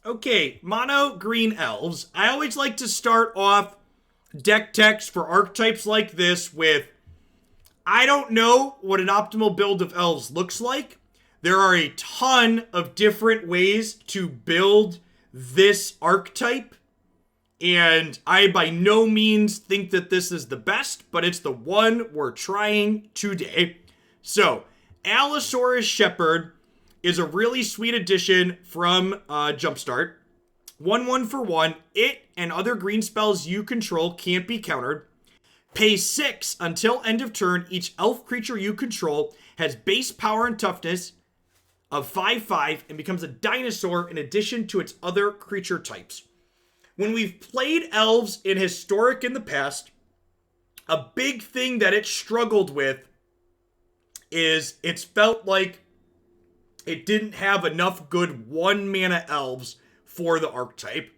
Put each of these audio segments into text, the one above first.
Okay, mono green elves. I always like to start off deck text for archetypes like this with, I don't know what an optimal build of elves looks like. There are a ton of different ways to build this archetype, and I by no means think that this is the best, but it's the one we're trying today. So, Allosaurus Shepherd is a really sweet addition from Jumpstart. 1/1 for 1. It and other green spells you control can't be countered. Pay 6 until end of turn. Each elf creature you control has base power and toughness of 5/5 and becomes a dinosaur in addition to its other creature types. When we've played elves in Historic in the past, a big thing that it struggled with is it's felt like it didn't have enough good 1-mana elves for the archetype.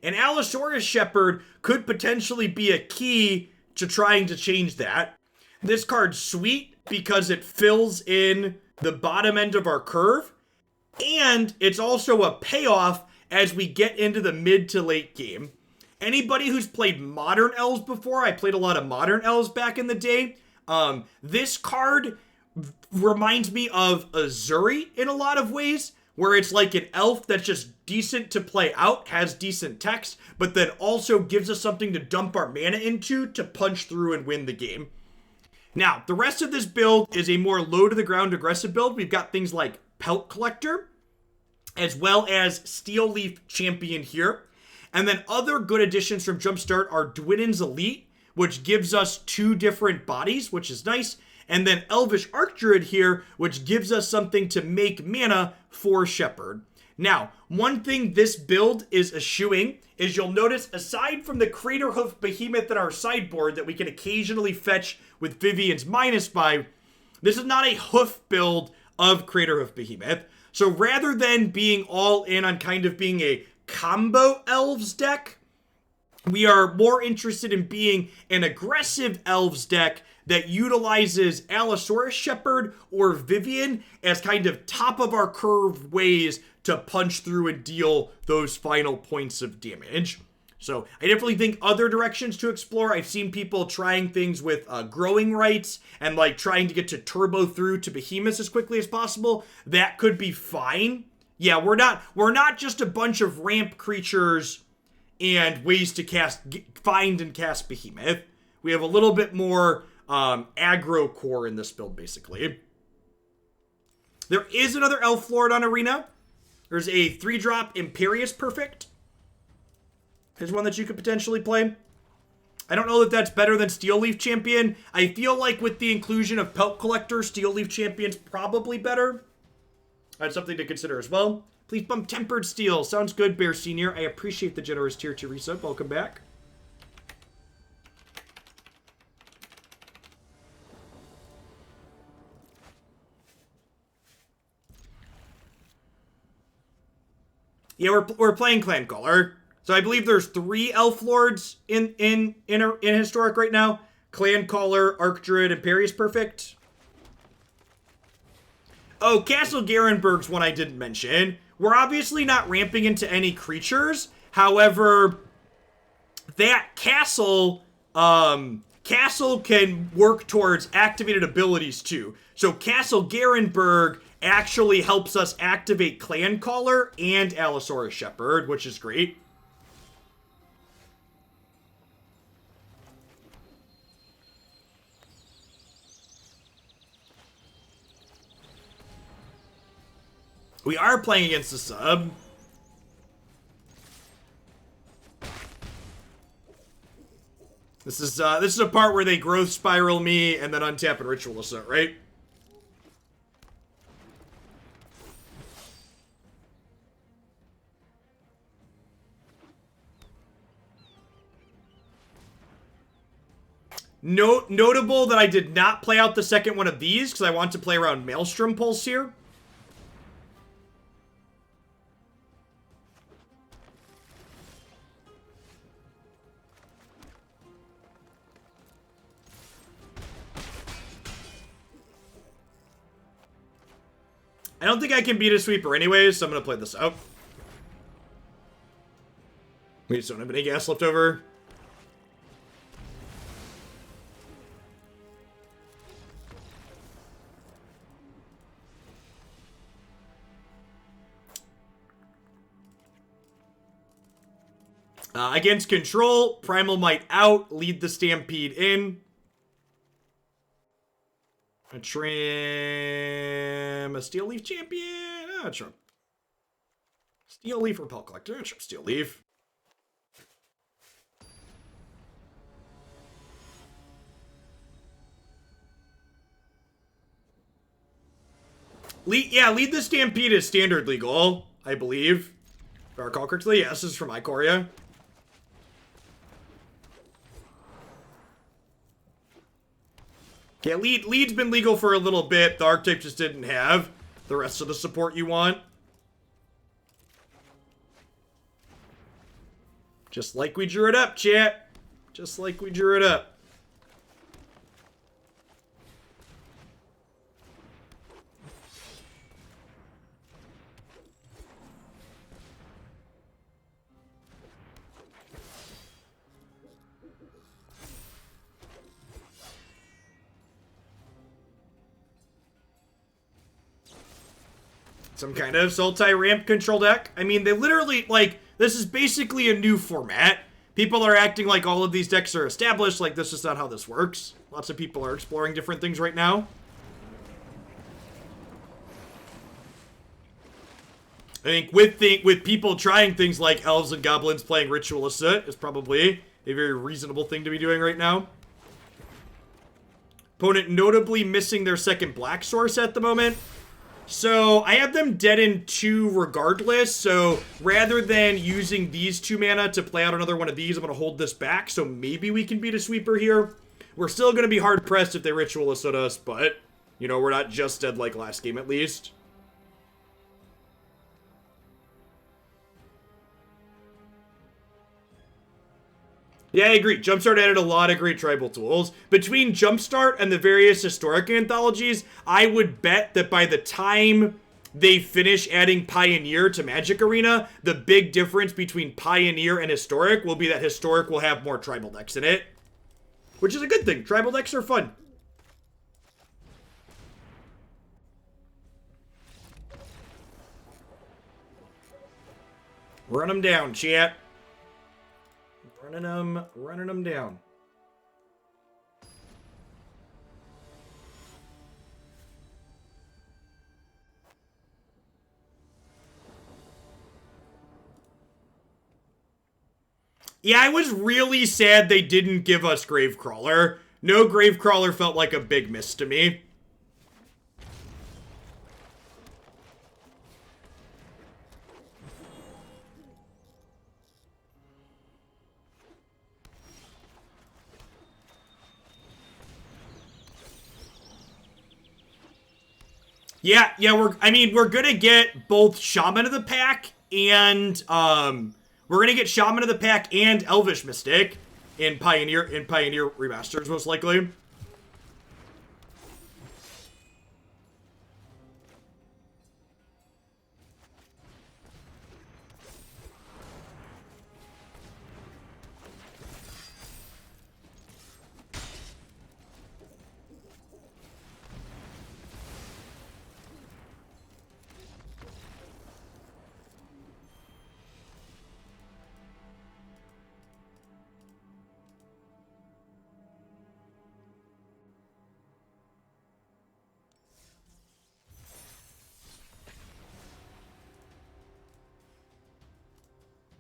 And Allosaurus Shepherd could potentially be a key to trying to change that. This card's sweet because it fills in the bottom end of our curve, and it's also a payoff as we get into the mid to late game. Anybody who's played Modern Elves before, I played a lot of Modern Elves back in the day, this card reminds me of Azuri in a lot of ways, where it's like an elf that's just decent to play out, has decent text, but then also gives us something to dump our mana into to punch through and win the game. Now, the rest of this build is a more low-to-the-ground aggressive build. We've got things like Pelt Collector, as well as Steel Leaf Champion here. And then other good additions from Jumpstart are Dwynen's Elite, which gives us 2 different bodies, which is nice. And then Elvish Archdruid here, which gives us something to make mana for Shepherd. Now, one thing this build is eschewing is you'll notice, aside from the Craterhoof Behemoth in our sideboard that we can occasionally fetch with Vivien's -5, this is not a hoof build of Craterhoof Behemoth. So rather than being all in on kind of being a combo elves deck, we are more interested in being an aggressive elves deck that utilizes Allosaurus Shepherd or Vivien as kind of top of our curve ways to punch through and deal those final points of damage. So I definitely think other directions to explore. I've seen people trying things with growing rights and like trying to get to turbo through to behemoths as quickly as possible. That could be fine. Yeah, we're not just a bunch of ramp creatures and ways to find and cast behemoth. We have a little bit more aggro core in this build, basically. There is another Elf Lord on Arena. There's a 3-drop Imperious Perfect. There's one that you could potentially play. I don't know that that's better than Steel Leaf Champion. I feel like with the inclusion of Pelt Collector, Steel Leaf Champion's probably better. That's something to consider as well. Please bump Tempered Steel. Sounds good, Bear Senior. I appreciate the generous tier 2 resub. Welcome back. Yeah, we're playing Clancaller. So I believe there's 3 Elf Lords in Historic right now. Clancaller, Archdruid, Imperious Perfect. Oh, Castle Garenbrig's one I didn't mention. We're obviously not ramping into any creatures. However, that castle can work towards activated abilities too. So Castle Garenbrig actually helps us activate Clancaller and Allosaurus Shepherd, which is great. We are playing against the sub. This is a part where they growth spiral me and then untap and ritual assault, right? Notable that I did not play out the second one of these because I want to play around Maelstrom Pulse here. I don't think I can beat a sweeper anyways, so I'm going to play this out. We just don't have any gas left over. Against control, Primal Might out, Lead the Stampede in. A trim, a Steel Leaf champion. Sure. Steel Leaf or Pelt Collector. Sure, Steel Leaf. Lead the Stampede is standard legal, I believe. If I recall correctly. Yeah, this is from Ikoria. Yeah, Lead's been legal for a little bit. The archetype just didn't have the rest of the support you want. Just like we drew it up, chat. Just like we drew it up. Some kind of Sultai ramp control deck. I mean, they literally, like, this is basically a new format. People are acting like all of these decks are established, like this is not how this works. Lots of people are exploring different things right now. I think with people trying things like Elves and Goblins playing Ritualist is probably a very reasonable thing to be doing right now. Opponent notably missing their second black source at the moment. So, I have them dead in 2 regardless, so rather than using these 2 mana to play out another one of these, I'm going to hold this back, so maybe we can beat a sweeper here. We're still going to be hard-pressed if they Ritualist us, but, you know, we're not just dead like last game at least. Yeah, I agree. Jumpstart added a lot of great tribal tools. Between Jumpstart and the various historic anthologies, I would bet that by the time they finish adding Pioneer to Magic Arena, the big difference between Pioneer and Historic will be that Historic will have more tribal decks in it. Which is a good thing. Tribal decks are fun. Run them down, chat. Running them down. Yeah, I was really sad they didn't give us Gravecrawler. No Gravecrawler felt like a big miss to me. Yeah, we're gonna get both Shaman of the Pack and, we're gonna get Shaman of the Pack and Elvish Mystic in Pioneer remasters, most likely.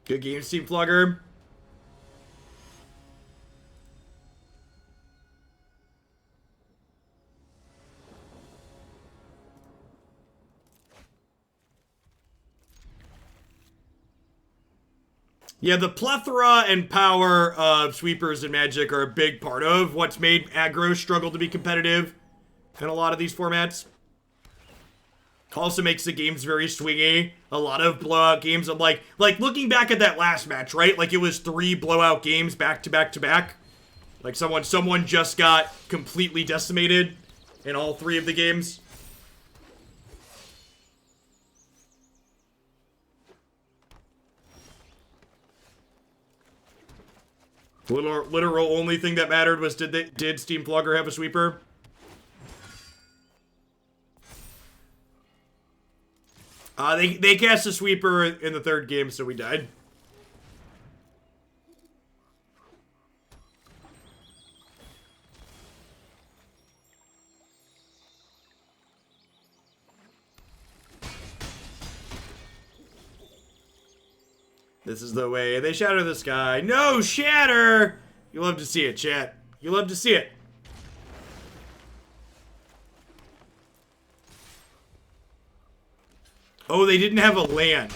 Good game, Steam Flugger. Yeah, the plethora and power of sweepers and Magic are a big part of what's made aggro struggle to be competitive in a lot of these formats. Also makes the games very swingy. A lot of blowout games. I'm like looking back at that last match, right? Like it was 3 blowout games back to back to back. Like someone just got completely decimated in all 3 of the games. Literal only thing that mattered was did Steamplugger have a sweeper? They cast a sweeper in the third game, so we died. This is the way they shatter the sky. No, shatter! You love to see it, chat. You love to see it. Oh, they didn't have a land.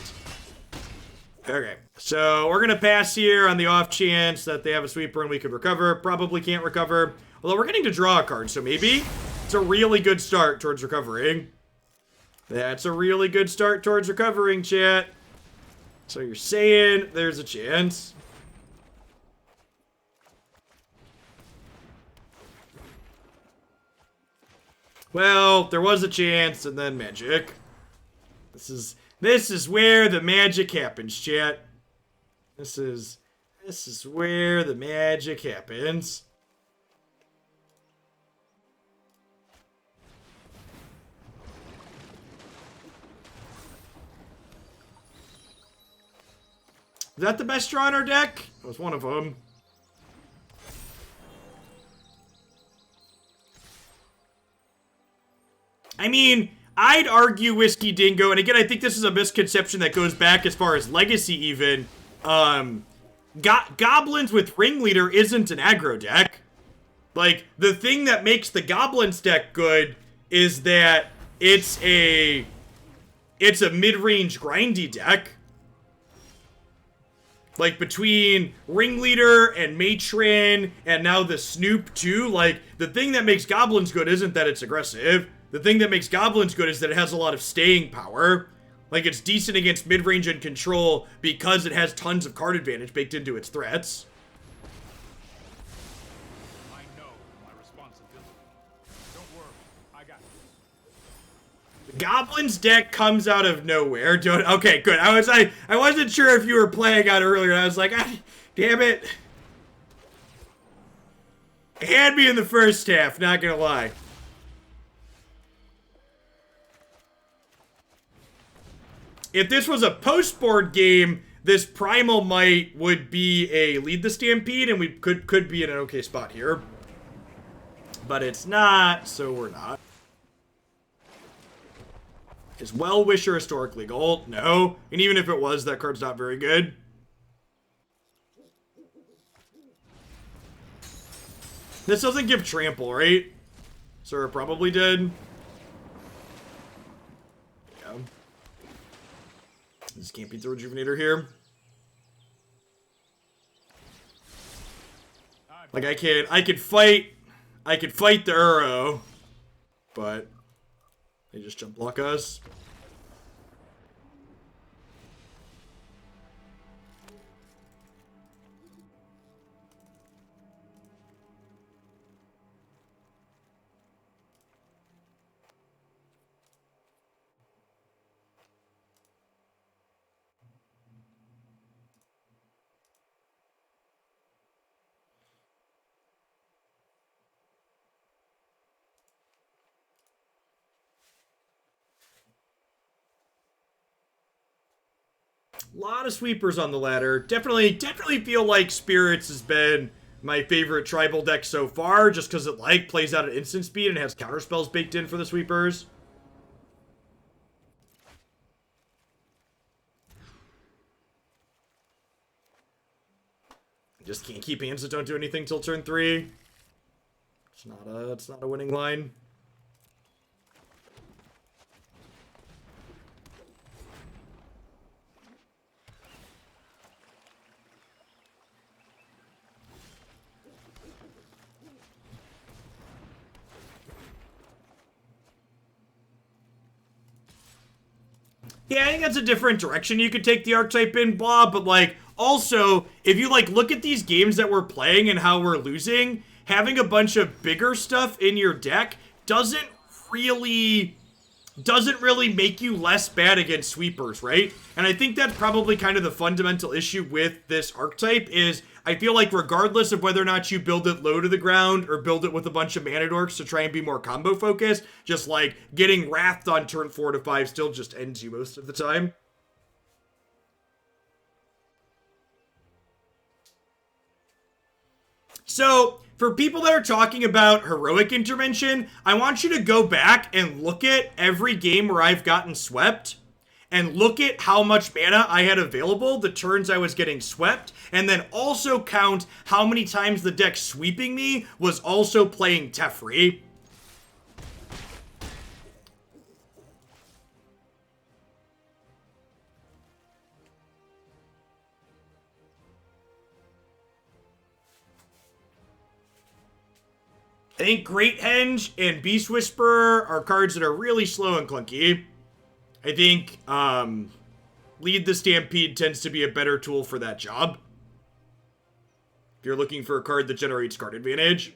Okay, so we're gonna pass here on the off chance that they have a sweeper and we could recover. Probably can't recover. Although we're getting to draw a card, so maybe it's a really good start towards recovering. That's a really good start towards recovering, chat. So you're saying there's a chance. Well, there was a chance, and then magic. This is where the magic happens, chat. This is where the magic happens. Is that the best draw in our deck? It was one of them. I mean, I'd argue Whiskey Dingo, and again, I think this is a misconception that goes back as far as Legacy even. Goblins with Ringleader isn't an aggro deck. Like, the thing that makes the Goblins deck good is that it's a mid-range grindy deck. Like, between Ringleader and Matron, and now the Snoop too, like, the thing that makes Goblins good isn't that it's aggressive. The thing that makes Goblins good is that it has a lot of staying power. Like, it's decent against mid-range and control because it has tons of card advantage baked into its threats. I know my responsibility. Don't worry, I got it. The Goblins deck comes out of nowhere. Okay, good. I wasn't sure if you were playing on earlier. I was like, damn it. It had me in the first half, not gonna lie. If this was a post-board game, this Primal Might would be a Lead the Stampede, and we could be in an okay spot here. But it's not, so we're not. Is Well-Wisher historic legal? No. And even if it was, that card's not very good. This doesn't give Trample, right? So it probably did. Yeah. This can't beat the Rejuvenator here. Like I could fight the Uro, but they just jump block us. A lot of sweepers on the ladder. Definitely feel like Spirits has been my favorite tribal deck so far, just because it like plays out at instant speed and has counterspells baked in for the sweepers. Just can't keep hands that don't do anything till turn 3. It's not a winning line. Yeah, I think that's a different direction you could take the archetype in, blah, but, like, also, if you, like, look at these games that we're playing and how we're losing, having a bunch of bigger stuff in your deck doesn't really doesn't really make you less bad against sweepers, right? And I think that's probably kind of the fundamental issue with this archetype is I feel like regardless of whether or not you build it low to the ground or build it with a bunch of mana dorks to try and be more combo focused, just like getting wrathed on turn 4 to 5 still just ends you most of the time. So, for people that are talking about heroic intervention, I want you to go back and look at every game where I've gotten swept and look at how much mana I had available the turns I was getting swept, and then also count how many times the deck sweeping me was also playing Teferi. I think Great Henge and Beast Whisperer are cards that are really slow and clunky. I think Lead the Stampede tends to be a better tool for that job. If you're looking for a card that generates card advantage.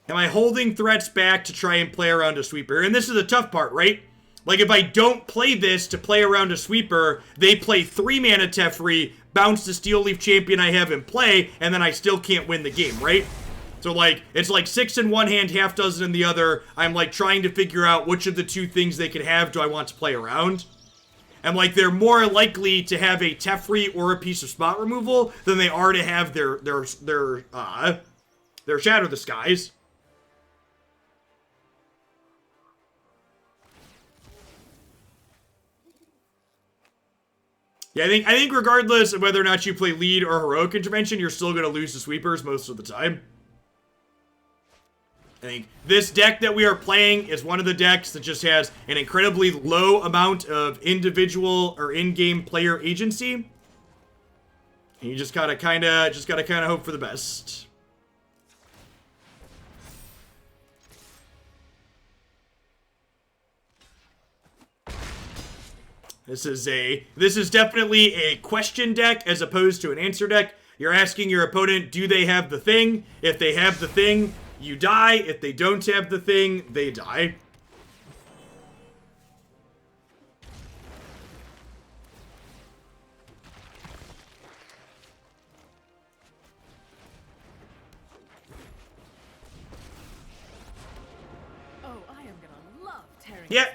Am I holding threats back to try and play around a sweeper? And this is the tough part, right? Like, if I don't play this to play around a sweeper, they play 3 mana Teferi, bounce the Steel Leaf Champion I have in play, and then I still can't win the game, right? So, like, it's like 6 in one hand, half dozen in the other. I'm, like, trying to figure out which of the two things they could have do I want to play around. And, like, they're more likely to have a Teferi or a piece of spot removal than they are to have their Shadow the Skies. Yeah, I think regardless of whether or not you play lead or heroic intervention, you're still going to lose to sweepers most of the time. I think this deck that we are playing is one of the decks that just has an incredibly low amount of individual or in-game player agency. And you just gotta kind of hope for the best. This is definitely a question deck as opposed to an answer deck. You're asking your opponent, do they have the thing? If they have the thing, you die. If they don't have the thing, they die.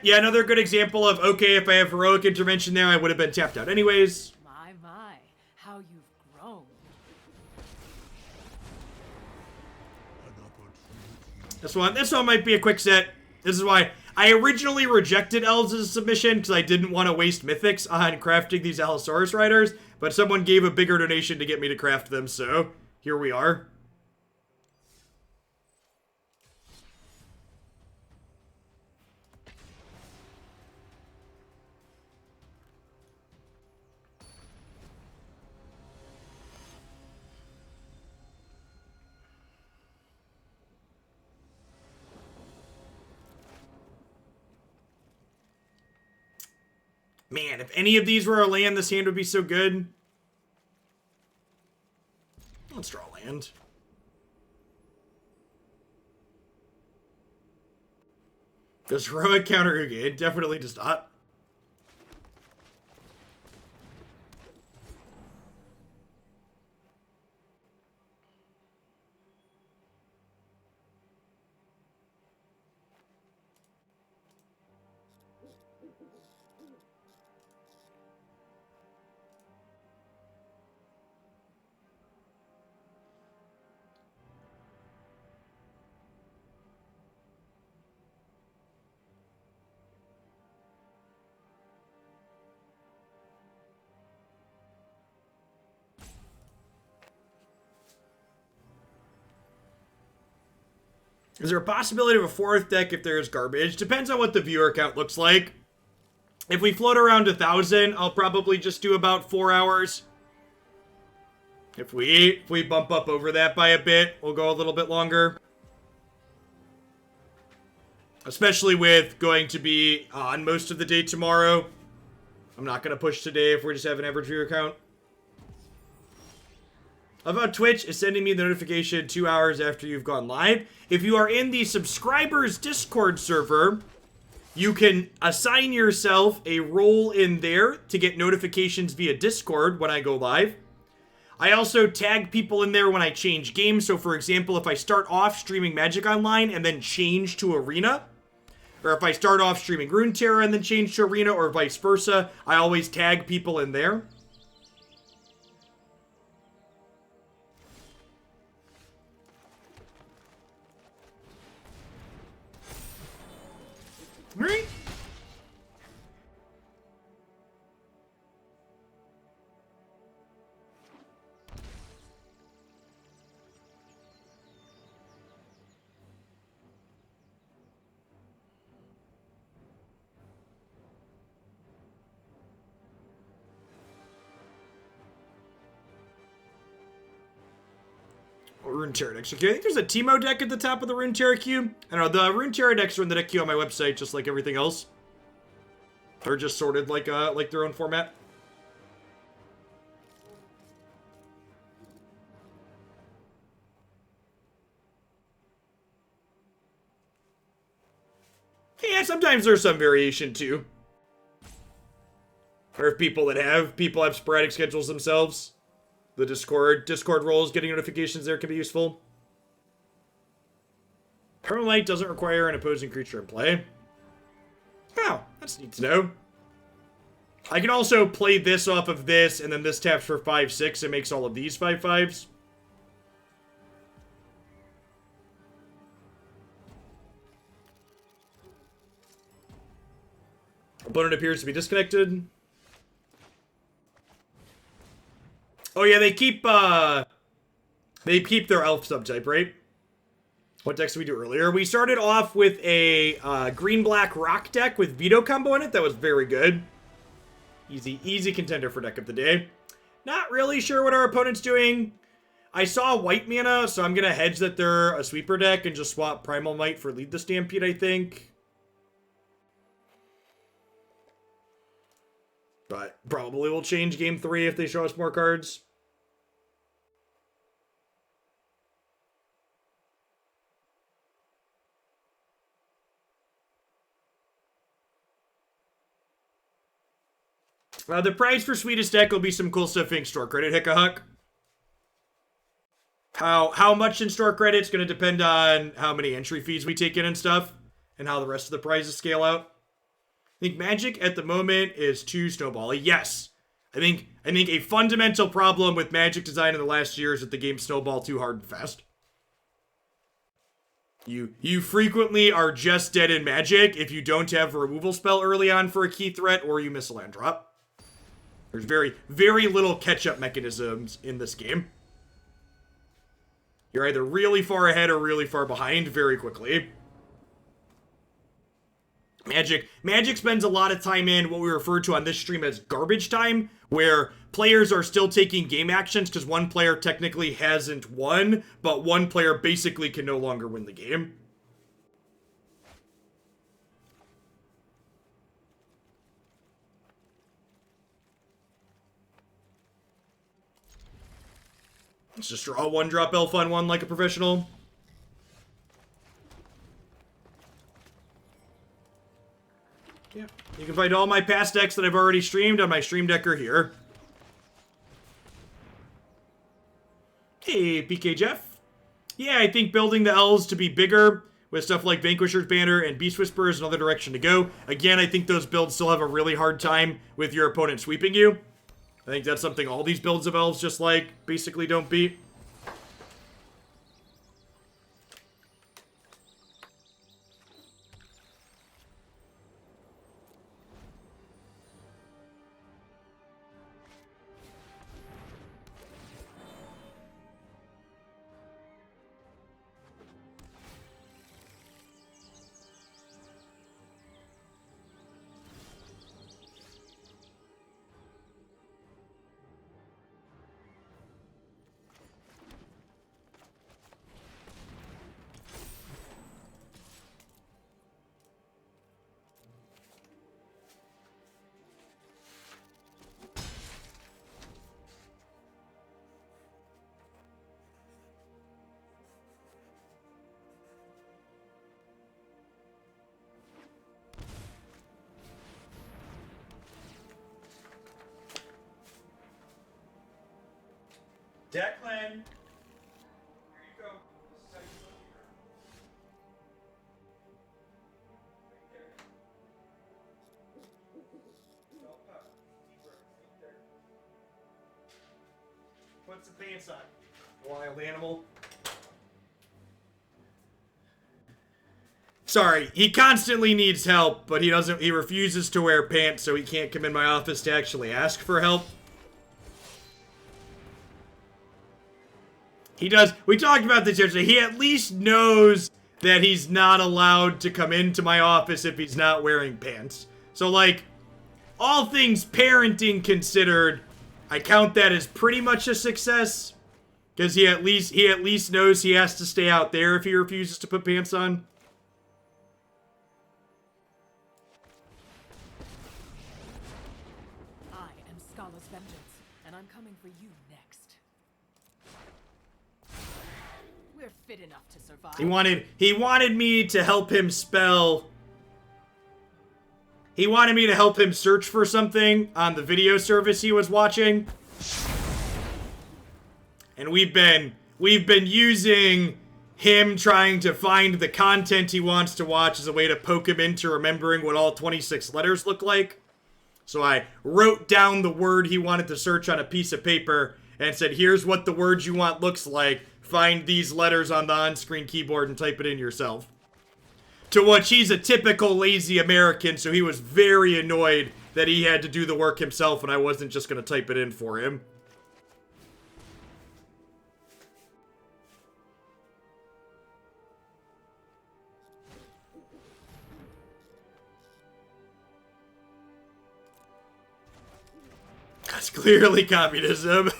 Yeah, another good example of, okay, if I have heroic intervention there, I would have been tapped out anyways. My, how you've grown. This one might be a quick set. This is why I originally rejected Elves as a submission, because I didn't want to waste mythics on crafting these Allosaurus Riders, but someone gave a bigger donation to get me to craft them, so here we are. Man, if any of these were a land, this hand would be so good. Let's draw land. Does heroic counter again? Definitely does not. Is there a possibility of a fourth deck if there's garbage? Depends on what the viewer count looks like. If we float around 1,000, I'll probably just do about 4 hours. If we bump up over that by a bit, we'll go a little bit longer. Especially with going to be on most of the day tomorrow. I'm not going to push today if we just have an average viewer count. about Twitch is sending me the notification 2 hours after you've gone live. If you are in the subscribers Discord server, you can assign yourself a role in there to get notifications via Discord when I go live. I also tag people in there when I change games. So for example, if I start off streaming Magic Online and then change to Arena, or if I start off streaming Runeterra and then change to Arena, or vice versa, I always tag people in there. Right? Runeterra decks. Okay, I think there's a Teemo deck at the top of the Runeterra queue. I don't know, the Runeterra decks are in the deck queue on my website, just like everything else. They're just sorted like their own format. Yeah, sometimes there's some variation too. Or if people have sporadic schedules themselves. The Discord roles, getting notifications there can be useful. Primal Might doesn't require an opposing creature in play. Oh, that's neat to know. I can also play this off of this, and then this taps for 5/6 and makes all of these 5/5s. Opponent appears to be disconnected. Oh yeah, they keep their elf subtype, right? What decks did we do earlier? We started off with a green-black rock deck with veto combo in it. That was very good. Easy contender for deck of the day. Not really sure what our opponent's doing. I saw white mana, so I'm gonna hedge that they're a sweeper deck and just swap Primal Might for Lead the Stampede, I think. But probably will change game 3 if they show us more cards. The prize for sweetest deck will be some cool stuff in store credit, Hickahuck. How much in store credit's going to depend on how many entry fees we take in and stuff, and how the rest of the prizes scale out. I think Magic at the moment is too snowbally. Yes, I think a fundamental problem with Magic design in the last year is that the game snowball too hard and fast. You frequently are just dead in Magic if you don't have a removal spell early on for a key threat or you miss a land drop. There's very little catch-up mechanisms in this game. You're either really far ahead or really far behind very quickly. Magic spends a lot of time in what we refer to on this stream as garbage time, where players are still taking game actions because one player technically hasn't won, but one player basically can no longer win the game. Let's just draw a 1-drop elf on 1 like a professional. Yeah, you can find all my past decks that I've already streamed on my stream decker here. Hey, PK Jeff. Yeah, I think building the elves to be bigger with stuff like Vanquisher's Banner and Beast Whisperer is another direction to go. Again, I think those builds still have a really hard time with your opponent sweeping you. I think that's something all these builds of elves just like basically don't beat. Declan. Here you go. This is how you look here. Right there. Don't pop. Deeper. Right there. Put some pants on. Wild animal. Sorry, he constantly needs help, but he refuses to wear pants, so he can't come in my office to actually ask for help. He does. We talked about this yesterday. He at least knows that he's not allowed to come into my office if he's not wearing pants. So, like, all things parenting considered, I count that as pretty much a success. Because he at least knows he has to stay out there if he refuses to put pants on. I am Scala's vengeance, and I'm coming for you next. We're fit enough to survive. He wanted me to help him spell. He wanted me to help him search for something on the video service he was watching. And we've been using him trying to find the content he wants to watch as a way to poke him into remembering what all 26 letters look like. So I wrote down the word he wanted to search on a piece of paper and said, here's what the word you want looks like. Find these letters on the on-screen keyboard and type it in yourself. To which he's a typical lazy American, so he was very annoyed that he had to do the work himself and I wasn't just going to type it in for him. That's clearly communism.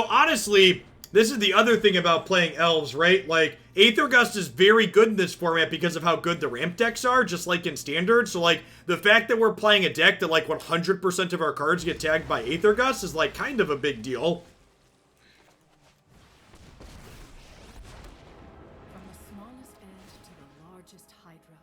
Honestly, this is the other thing about playing elves, right? Like, Aethergust is very good in this format because of how good the ramp decks are, just like in Standard. So, like, the fact that we're playing a deck that, like, 100% of our cards get tagged by Aethergust is, like, kind of a big deal. From the smallest ant to the largest hydra,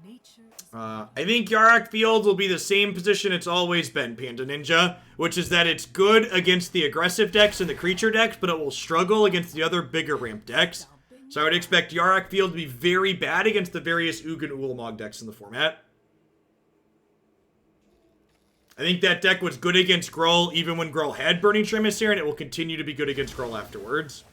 nature is... I think Yarok Field will be the same position it's always been, Panda Ninja, which is that it's good against the aggressive decks and the creature decks, but it will struggle against the other bigger ramp decks. So I would expect Yarok Field to be very bad against the various Ugin Ulamog decks in the format. I think that deck was good against Gruul even when Gruul had Burning Emissary, and it will continue to be good against Gruul afterwards.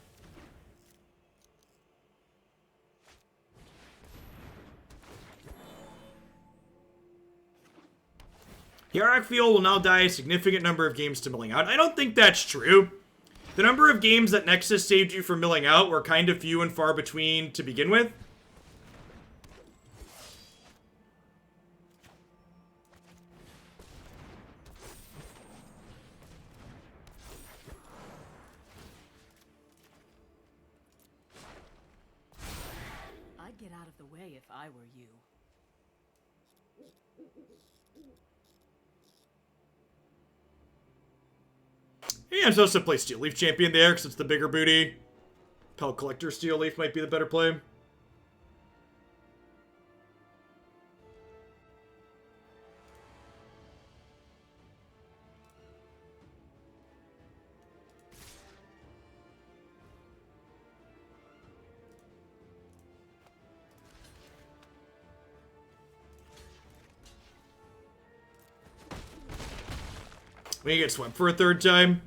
Yarok Field will now die a significant number of games to milling out. I don't think that's true. The number of games that Nexus saved you from milling out were kind of few and far between to begin with. I'd get out of the way if I were you. Yeah, I'm supposed to play Steel Leaf Champion there because it's the bigger booty. Pelt Collector Steel Leaf might be the better play. We get swept for a third time.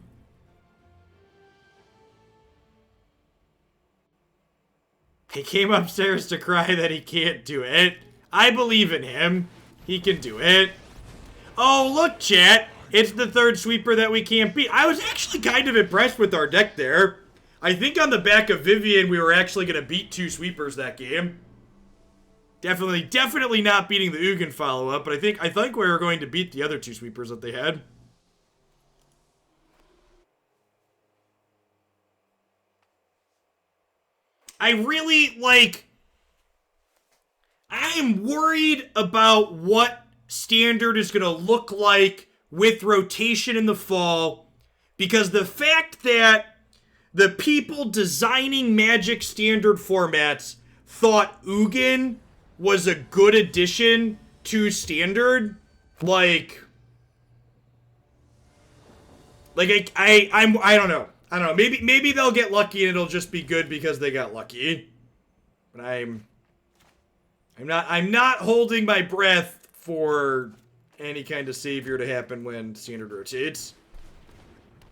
He came upstairs to cry that he can't do it. I believe in him. He can do it. Oh, look, chat. It's the third sweeper that we can't beat. I was actually kind of impressed with our deck there. I think on the back of Vivien, we were actually going to beat 2 sweepers that game. Definitely not beating the Ugin follow-up, but I think we were going to beat the other 2 sweepers that they had. I really, like... I am worried about what Standard is going to look like with rotation in the fall, Because the fact that the people designing Magic Standard formats thought Ugin was a good addition to Standard, I don't know. I don't know. Maybe they'll get lucky and it'll just be good because they got lucky. But I'm not holding my breath for any kind of savior to happen when Standard rotates.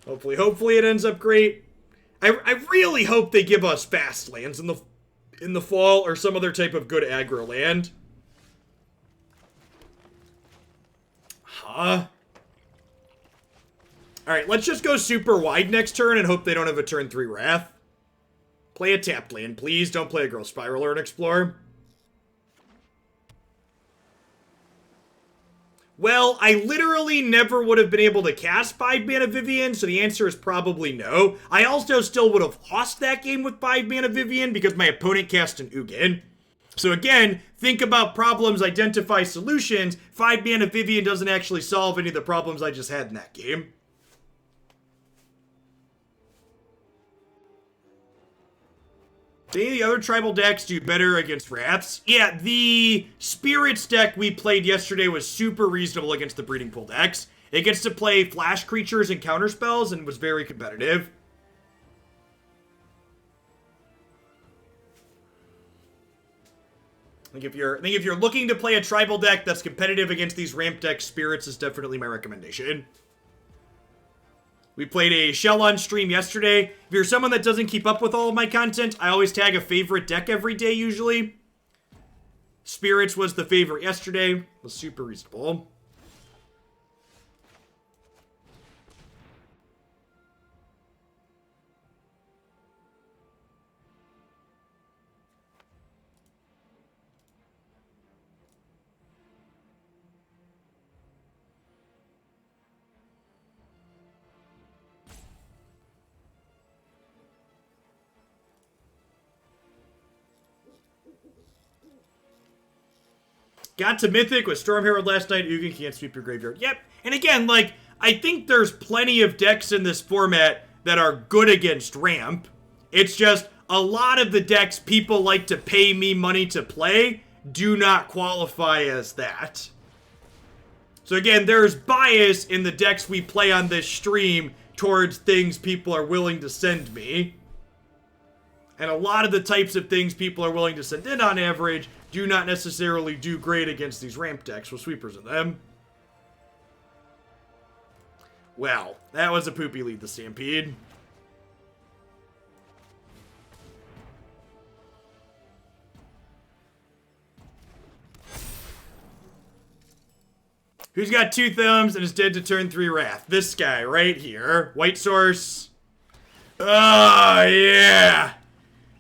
Hopefully it ends up great. I really hope they give us fast lands in the fall or some other type of good aggro land. Huh? Alright, let's just go super wide next turn and hope they don't have a turn 3 Wrath. Play a tapped land, please. Don't play a Growth Spiral or an Explorer. Well, I literally never would have been able to cast 5-mana Vivien, so the answer is probably no. I also still would have lost that game with 5-mana Vivien because my opponent cast an Ugin. So again, think about problems, identify solutions. 5-mana Vivien doesn't actually solve any of the problems I just had in that game. Do any of the other tribal decks do better against Wraths? Yeah, the Spirits deck we played yesterday was super reasonable against the Breeding Pool decks. It gets to play flash creatures and counterspells and was very competitive. I think if you're looking to play a tribal deck that's competitive against these ramp decks, Spirits is definitely my recommendation. We played a shell on stream yesterday. If you're someone that doesn't keep up with all of my content, I always tag a favorite deck every day usually. Spirits was the favorite yesterday. It was super reasonable. Got to Mythic with Storm Herald last night. Ugin can't sweep your graveyard. Yep. And again, I think there's plenty of decks in this format that are good against ramp. It's just a lot of the decks people like to pay me money to play do not qualify as that. So again, there's bias in the decks we play on this stream towards things people are willing to send me. And a lot of the types of things people are willing to send in on average do not necessarily do great against these ramp decks with sweepers in them. Well, that was a poopy Lead the Stampede. Who's got 2 thumbs and is dead to turn 3 Wrath? This guy right here. White source. Oh, yeah.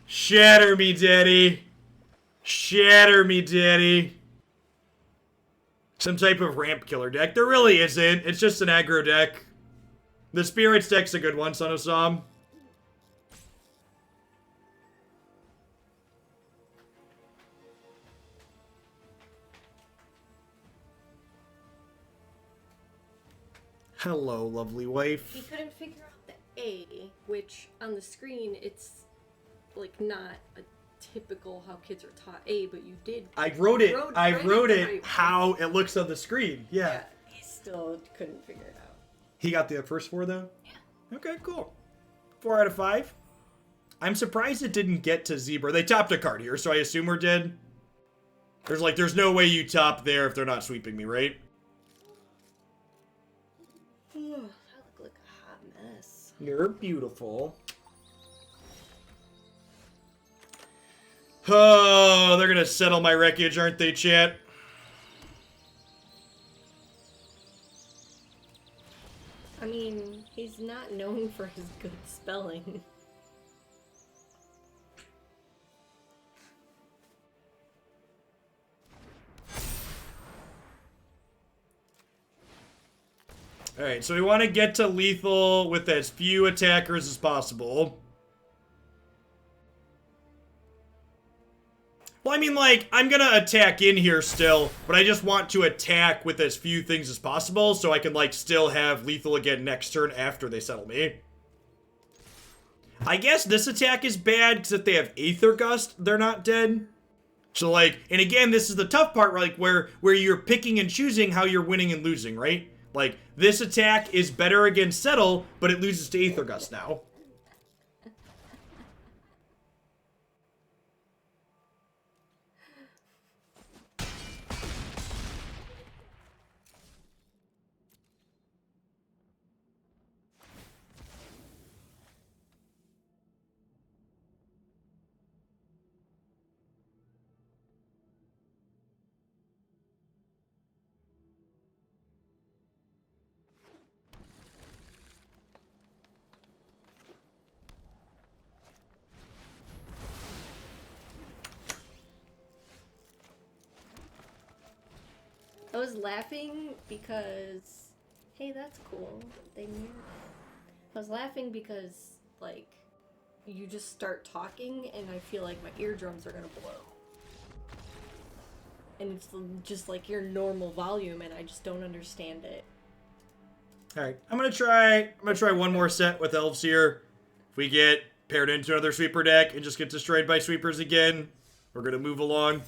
Shatter me, daddy. Shatter me, daddy. Some type of ramp killer deck. There really isn't. It's just an aggro deck. The Spirits deck's a good one, Son of Som. Hello, lovely wife. He couldn't figure out the A, which on the screen it's like not a typical how kids are taught A, but you did. I wrote it right how it looks on the screen. Yeah. He still couldn't figure it out. He got the first 4 though? Yeah. Okay, cool. 4 out of 5. I'm surprised it didn't get to Zebra. They topped a card here, so I assume we're dead. There's no way you top there if they're not sweeping me, right? That looked like a hot mess. You're beautiful. Oh, they're gonna settle my wreckage, aren't they, chat? I mean, he's not known for his good spelling. Alright, so we want to get to lethal with as few attackers as possible. Well, I mean, like, I'm gonna attack in here still, but I just want to attack with as few things as possible so I can, like, still have lethal again next turn after they settle me. I guess this attack is bad because if they have Aether Gust, they're not dead. So, like, and again, this is the tough part, like, where you're picking and choosing how you're winning and losing, right? Like, this attack is better against Settle, but it loses to Aether Gust now. I was laughing because, hey, that's cool. They mirror. I was laughing because, like, you just start talking and I feel like my eardrums are gonna blow. And it's just like your normal volume and I just don't understand it. Alright, I'm gonna try one more set with elves here. If we get paired into another sweeper deck and just get destroyed by sweepers again, we're gonna move along.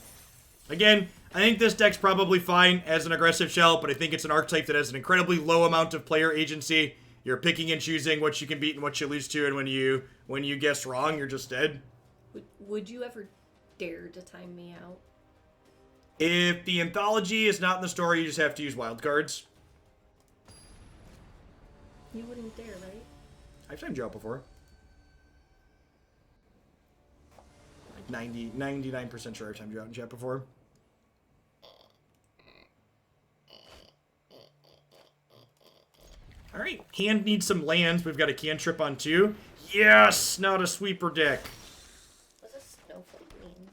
Again, I think this deck's probably fine as an aggressive shell, but I think it's an archetype that has an incredibly low amount of player agency. You're picking and choosing what you can beat and what you lose to, and when you guess wrong, you're just dead. Would you ever dare to time me out? If the anthology is not in the story, you just have to use wild cards. You wouldn't dare, right? I've timed you out before. Like 99% sure I've timed you out in chat before. Alright, hand needs some lands. We've got a cantrip on 2. Yes! Not a sweeper deck. What does snowflake mean?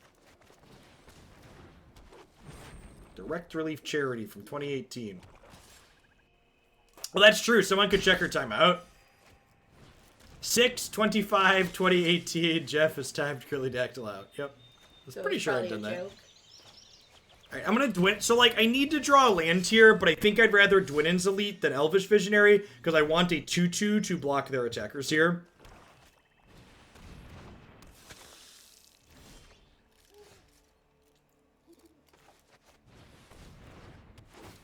Direct Relief Charity from 2018. Well, that's true. Someone could check her timeout. 6/25/2018. Jeff has timed Curly Dactyl out. Yep. I was pretty sure I'd done that. Alright, I'm gonna Dwynen. So, like, I need to draw a land here, but I think I'd rather Dwynen's Elite than Elvish Visionary, because I want a 2/2 to block their attackers here.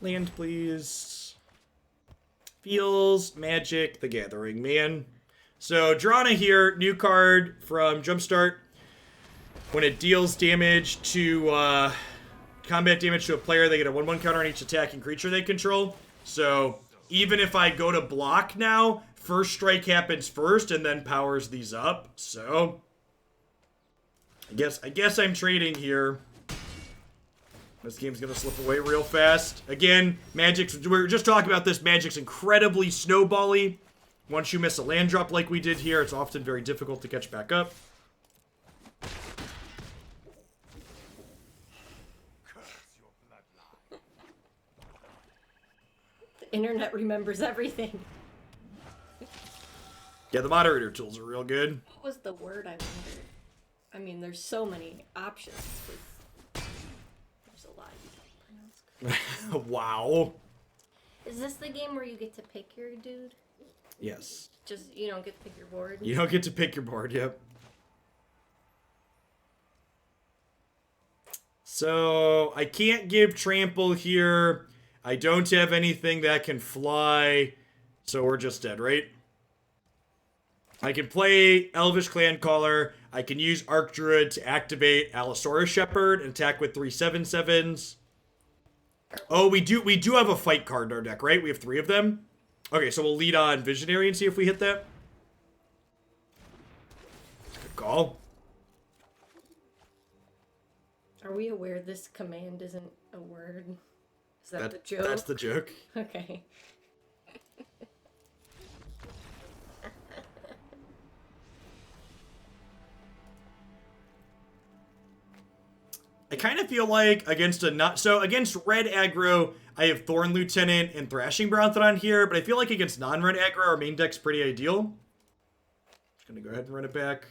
Land, please. Feels, Magic, the Gathering Man. So, Drana here, new card from Jumpstart. When it deals damage to, combat damage to a player, they get a 1/1 counter on each attacking creature they control. So, even if I go to block now, first strike happens first and then powers these up. So, I guess I'm trading here. This game's gonna slip away real fast. Again, Magic's, we were just talking about this, Magic's incredibly snowbally. Once you miss a land drop like we did here, it's often very difficult to catch back up. The internet remembers everything. Yeah, the moderator tools are real good. What was the word I wondered? I mean, there's so many options. There's a lot you can't pronounce. Wow. Is this the game where you get to pick your dude? Yes. Just, you don't get to pick your board? You don't get to pick your board, yep. So, I can't give Trample here. I don't have anything that can fly. So we're just dead, right? I can play Elvish Clancaller. I can use Archdruid to activate Allosaurus Shepherd and attack with 3 7/7s. Oh, we do have a fight card in our deck, right? We have 3 of them. Okay, so we'll lead on Visionary and see if we hit that. Good call. Are we aware this command isn't a word? Is that the joke? That's the joke. Okay. I kind of feel like against against red aggro, I have Thorn Lieutenant and Thrashing Brontodon here, but I feel like against non-red aggro, our main deck's pretty ideal. Just gonna go ahead and run it back.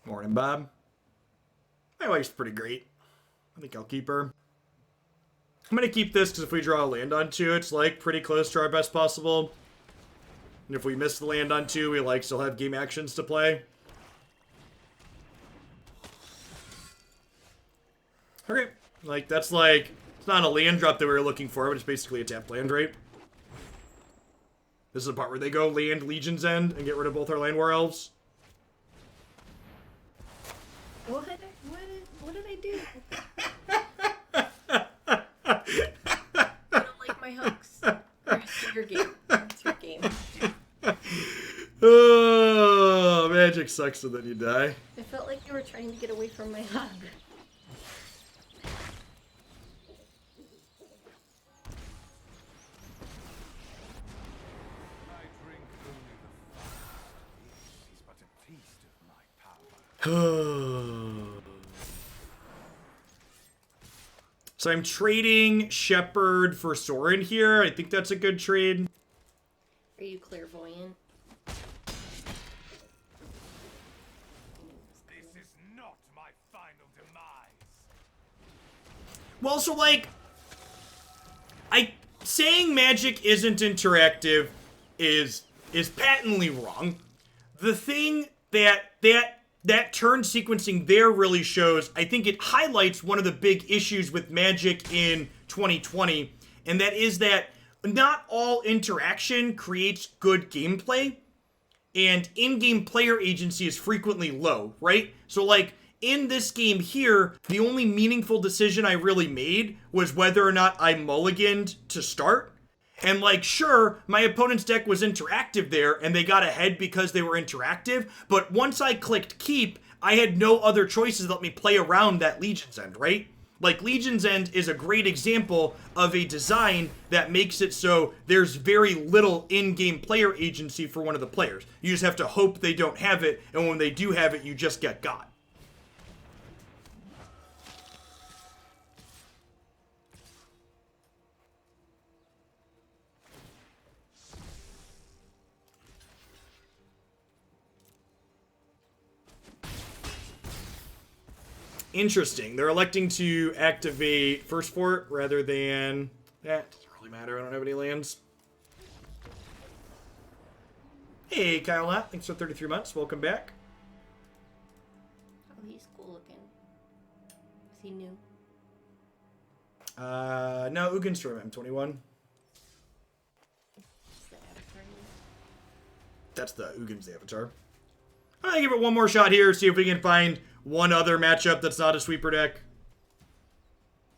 Morning, Bob. My wife's pretty great. I think I'll keep her. I'm going to keep this because if we draw a land on 2, it's like pretty close to our best possible. And if we miss the land on 2, we like still have game actions to play. Okay. Like, that's like, it's not a land drop that we were looking for, but it's basically a tapped land, right? This is the part where they go land Legion's End and get rid of both our Llanowar Elves. What did I do? I don't like my hooks. It's your game. It's your game. Oh, magic sucks and then you die. I felt like you were trying to get away from my hug. I drink only the fire. It is but a taste of my power. So I'm trading Shepherd for Sorin here. I think that's a good trade. Are you clairvoyant? This is not my final demise. Well, so like, saying Magic isn't interactive is patently wrong. The thing that turn sequencing there really shows, I think it highlights one of the big issues with Magic in 2020, and that is that not all interaction creates good gameplay, and in-game player agency is frequently low, right? So like, in this game here, the only meaningful decision I really made was whether or not I mulliganed to start. And like, sure, my opponent's deck was interactive there, and they got ahead because they were interactive, but once I clicked keep, I had no other choices that let me play around that Legion's End, right? Like, Legion's End is a great example of a design that makes it so there's very little in-game player agency for one of the players. You just have to hope they don't have it, and when they do have it, you just get got. Interesting. They're electing to activate First Fort rather than... That doesn't really matter. I don't have any lands. Hey, Kyle Latt. Thanks for 33 months. Welcome back. Oh, he's cool looking. Is he new? No, Ugenstorm M21. Is the avatar new? That's the Ugin's avatar. I'm gonna give it one more shot here, see if we can find one other matchup that's not a sweeper deck.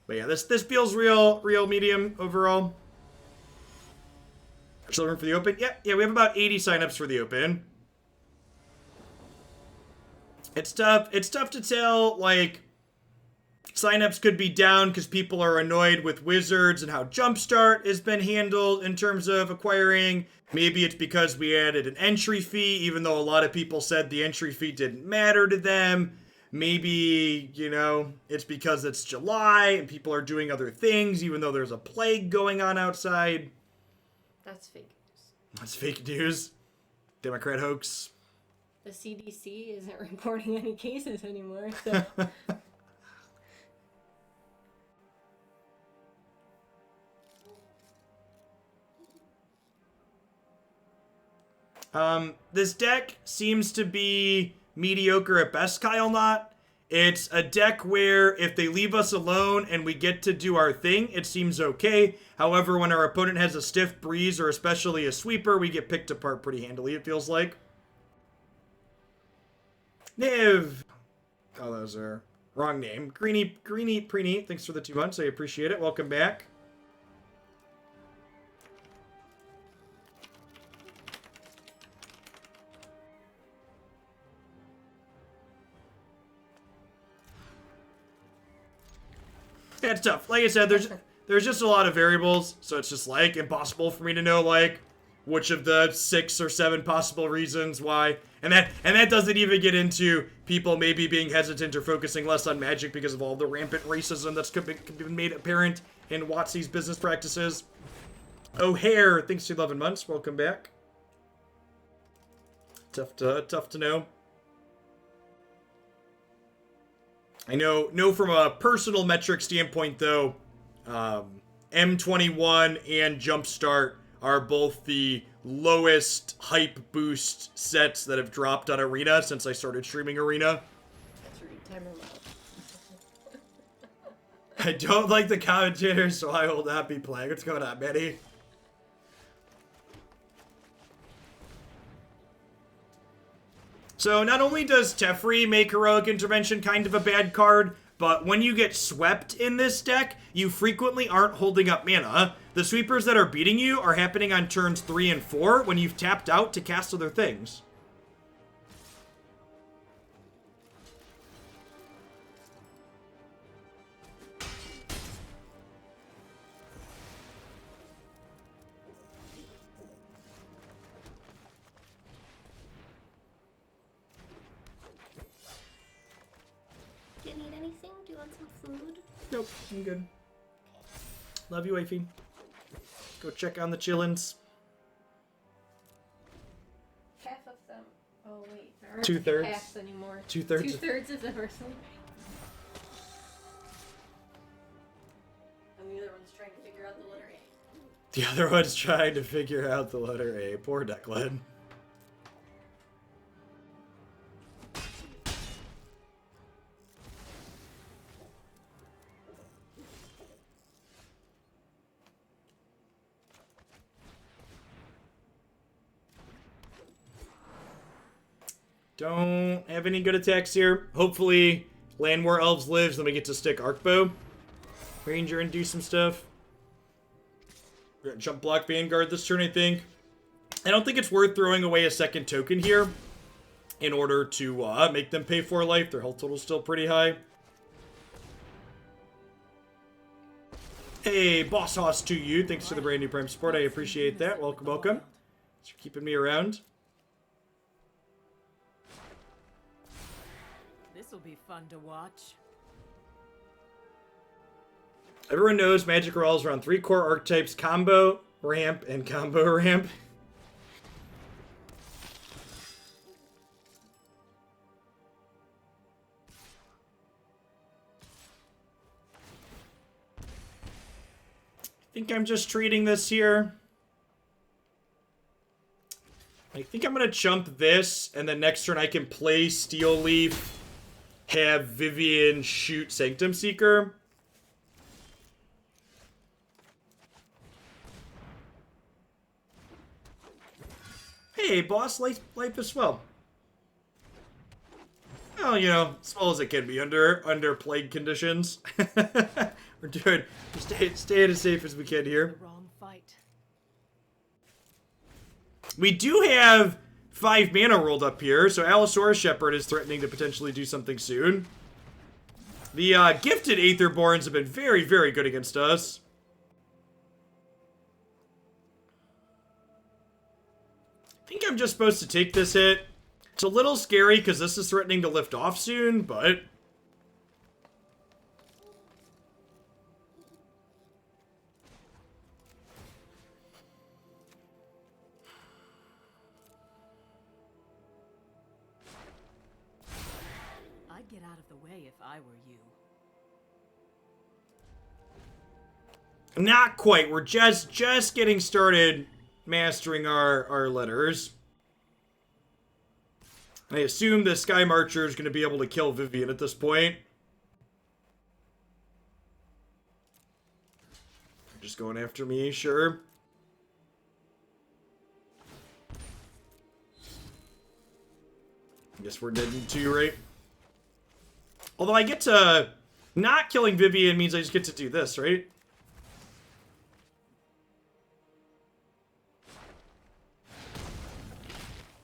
But yeah, this feels real medium overall. Children for the Open? Yeah, we have about 80 signups for the Open. It's tough to tell, like, signups could be down because people are annoyed with Wizards and how Jumpstart has been handled in terms of acquiring. Maybe it's because we added an entry fee, even though a lot of people said the entry fee didn't matter to them. Maybe, you know, it's because it's July and people are doing other things, even though there's a plague going on outside. That's fake news. That's fake news. Democrat hoax. The CDC isn't reporting any cases anymore, so... This deck seems to be mediocre at best, Kyle Knott. It's a deck where if they leave us alone and we get to do our thing, it seems okay. However, when our opponent has a stiff breeze or especially a sweeper, we get picked apart pretty handily, it feels like. Niv! Oh, those are... Wrong name. Greeny Preeny, thanks for the 2 months. I appreciate it. Welcome back. Yeah, it's tough. Like I said, there's just a lot of variables, so it's just like impossible for me to know like which of the 6 or 7 possible reasons why. And that doesn't even get into people maybe being hesitant or focusing less on Magic because of all the rampant racism that's been made apparent in WotC's business practices. O'Hare, thanks to 11 months. Welcome back. Tough to know. I know from a personal metric standpoint, though, M21 and Jumpstart are both the lowest hype boost sets that have dropped on Arena since I started streaming Arena. That's rude. Timer loud. I don't like the commentators, so I will not be playing. What's going on, Manny? So not only does Teferi make Heroic Intervention kind of a bad card, but when you get swept in this deck, you frequently aren't holding up mana. The sweepers that are beating you are happening on turns 3 and 4 when you've tapped out to cast other things. Do you need anything? Do you want some food? Nope, I'm good. Love you, wifey. Go check on the chillins. Half of them. Oh wait, there aren't 2/3. halves anymore. 2/3. 2/3 of them are sleeping. And the other one's trying to figure out the letter A. The other one's trying to figure out the letter A. Poor Declan. Don't have any good attacks here. Hopefully, Llanowar Elves lives, then we get to stick Arkbow. Ranger and do some stuff. We're gonna jump block Vanguard this turn, I think. I don't think it's worth throwing away a second token here in order to make them pay 4 life. Their health total's still pretty high. Hey, Boss Hoss to you. Thanks for the brand new Prime support. I appreciate that. Welcome, welcome. Thanks for keeping me around. This'll be fun to watch. Everyone knows Magic revolves around 3 core archetypes: combo, ramp, and combo ramp. I think I'm just treating this here. I think I'm going to chump this, and then next turn I can play Steel Leaf, have Vivien shoot Sanctum Seeker. Hey, boss, life as well. Well, you know, as well as it can be under plague conditions. We're staying as safe as we can here. The wrong fight. We do have 5 mana rolled up here, so Allosaurus Shepherd is threatening to potentially do something soon. The gifted Aetherborns have been very, very good against us. I think I'm just supposed to take this hit. It's a little scary because this is threatening to lift off soon, but... I'd get out of the way if I were you. Not quite. We're just getting started mastering our letters. I assume the Sky Marcher is going to be able to kill Vivien at this point. Just going after me, sure. I guess we're dead in 2, right? Although I get to... Not killing Vivien means I just get to do this, right?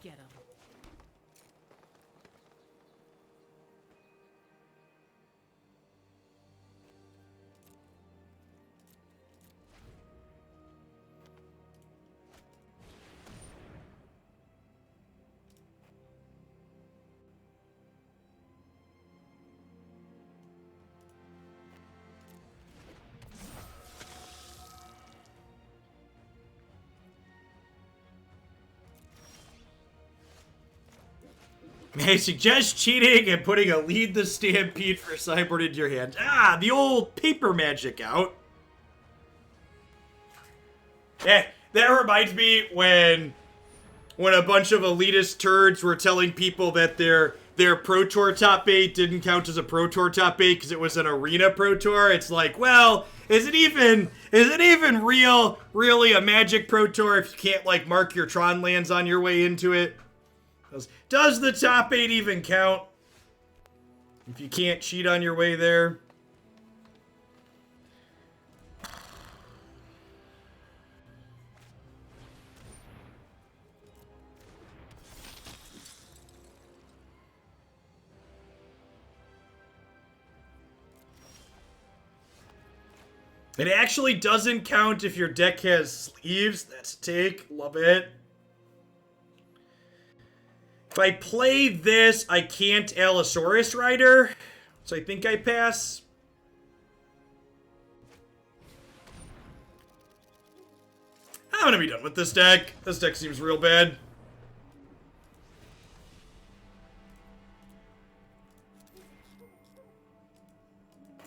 Get him. I suggest cheating and putting a Lead the Stampede for Sideboard into your hand. Ah, the old paper magic out. Yeah, that reminds me when a bunch of elitist turds were telling people that their Pro Tour top 8 didn't count as a Pro Tour top 8 because it was an arena Pro Tour. It's like, well, is it even really a Magic Pro Tour if you can't like mark your Tron lands on your way into it? Does the top 8 even count if you can't cheat on your way there? It actually doesn't count if your deck has sleeves. That's a take. Love it. If I play this, I can't Allosaurus Rider. So I think I pass. I'm gonna be done with this deck. This deck seems real bad.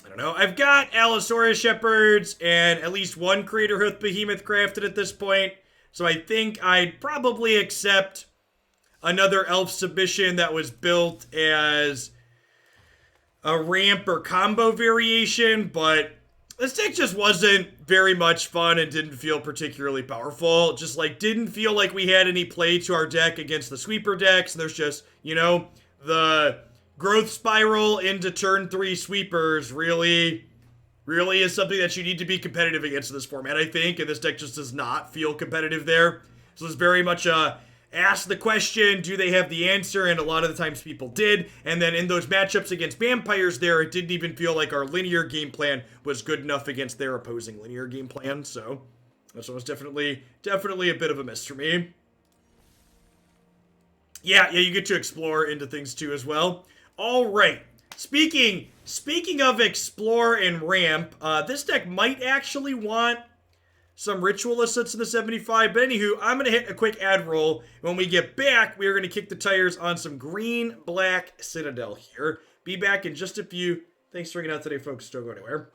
I don't know. I've got Allosaurus Shepherds and at least one Craterhoof Behemoth crafted at this point. So I think I'd probably accept another elf submission that was built as a ramp or combo variation, but this deck just wasn't very much fun and didn't feel particularly powerful. Just like didn't feel like we had any play to our deck against the sweeper decks. There's just, you know, the growth spiral into turn 3 sweepers really is something that you need to be competitive against in this format, I think, and this deck just does not feel competitive there. So it's very much ask the question, do they have the answer? And a lot of the times people did. And then in those matchups against vampires there, it didn't even feel like our linear game plan was good enough against their opposing linear game plan. So this one was definitely a bit of a miss for me. Yeah, you get to explore into things too as well. All right. Speaking of explore and ramp, this deck might actually want some ritualists in the 75. But anywho, I'm going to hit a quick ad roll. When we get back, we are going to kick the tires on some green-black Citadel here. Be back in just a few. Thanks for hanging out today, folks. Don't go anywhere.